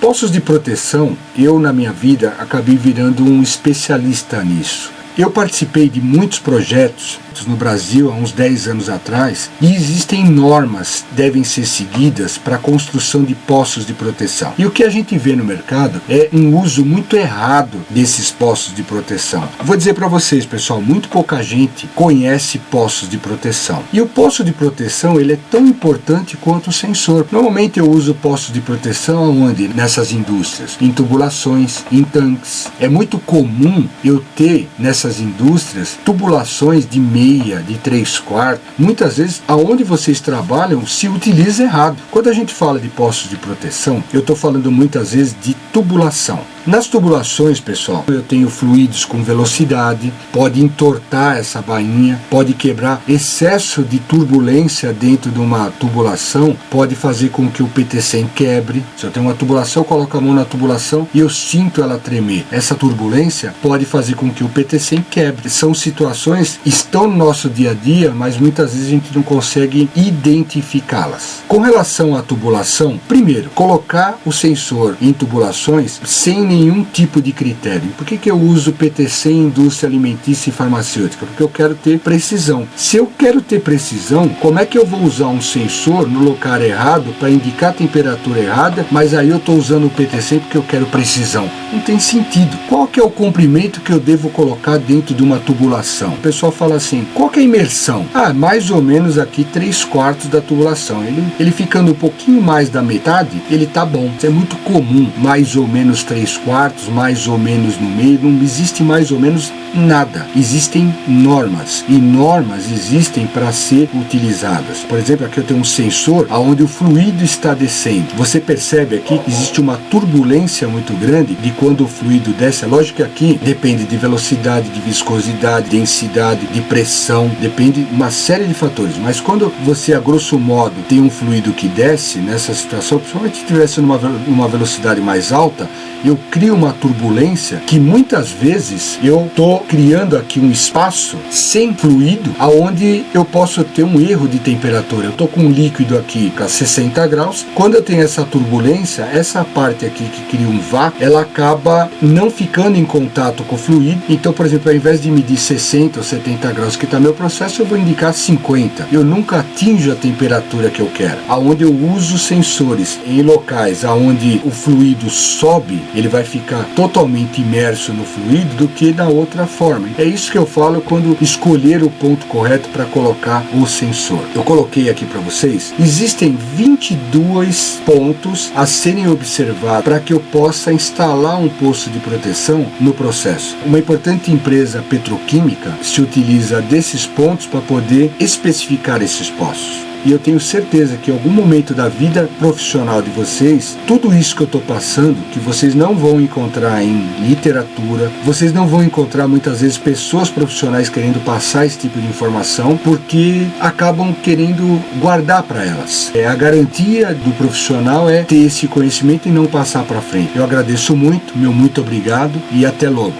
Poços de proteção, eu na minha vida acabei virando um especialista nisso. Eu participei de muitos projetos no Brasil há uns 10 anos atrás e existem normas que devem ser seguidas para a construção de poços de proteção. E o que a gente vê no mercado é um uso muito errado desses poços de proteção. Vou dizer para vocês, pessoal, muito pouca gente conhece poços de proteção. E o poço de proteção ele é tão importante quanto o sensor. Normalmente eu uso poços de proteção onde? Nessas indústrias, em tubulações, em tanques. É muito comum eu ter nessas indústrias tubulações de meia, de 3/4, muitas vezes aonde vocês trabalham se utiliza errado. Quando a gente fala de poços de proteção, eu estou falando muitas vezes de tubulação. Nas tubulações, pessoal, eu tenho fluidos com velocidade, pode entortar essa bainha, pode quebrar. Excesso de turbulência dentro de uma tubulação pode fazer com que o PT100 quebre. Se eu tenho uma tubulação, eu coloco a mão na tubulação e eu sinto ela tremer. Essa turbulência pode fazer com que o PT100 quebre. São situações que estão no nosso dia a dia, mas muitas vezes a gente não consegue identificá-las. Com relação à tubulação, primeiro, colocar o sensor em tubulações sem nenhum tipo de critério. Por que eu uso PTC em indústria alimentícia e farmacêutica? Porque eu quero ter precisão. Se eu quero ter precisão, como é que eu vou usar um sensor no lugar errado para indicar a temperatura errada, mas aí eu estou usando o PTC porque eu quero precisão? Não tem sentido. Qual que é o comprimento que eu devo colocar dentro de uma tubulação? O pessoal fala assim, qual que é a imersão? Mais ou menos aqui 3/4 da tubulação. Ele ficando um pouquinho mais da metade, ele tá bom. Isso é muito comum, mais ou menos 3/4, mais ou menos no meio, não existe mais ou menos nada. Existem normas, e normas existem para ser utilizadas. Por exemplo, aqui eu tenho um sensor onde o fluido está descendo. Você percebe aqui que existe uma turbulência muito grande de quando o fluido desce. É lógico que aqui depende de velocidade, de viscosidade, densidade, de pressão, depende de uma série de fatores. Mas quando você, a grosso modo, tem um fluido que desce nessa situação, principalmente se estivesse numa velocidade mais alta, eu crio uma turbulência que muitas vezes eu estou criando aqui um espaço sem fluido, aonde eu posso ter um erro de temperatura. Eu estou com um líquido aqui a 60 graus, quando eu tenho essa turbulência, essa parte aqui que cria um vácuo, ela acaba não ficando em contato com o fluido. Então, por exemplo, ao invés de medir 60 ou 70 graus que está meu processo, eu vou indicar 50. Eu nunca atinjo a temperatura que eu quero. Aonde eu uso sensores em locais aonde o fluido sobe, ele vai ficar totalmente imerso no fluido do que da outra forma. É isso que eu falo quando escolher o ponto correto para colocar o sensor. Eu coloquei aqui para vocês, existem 22 pontos a serem observados para que eu possa instalar um poço de proteção no processo. Uma importante empresa petroquímica se utiliza desses pontos para poder especificar esses poços. E eu tenho certeza que em algum momento da vida profissional de vocês, tudo isso que eu estou passando, que vocês não vão encontrar em literatura, vocês não vão encontrar muitas vezes pessoas profissionais querendo passar esse tipo de informação, porque acabam querendo guardar para elas. A garantia do profissional é ter esse conhecimento e não passar para frente. Eu agradeço muito, meu muito obrigado e até logo.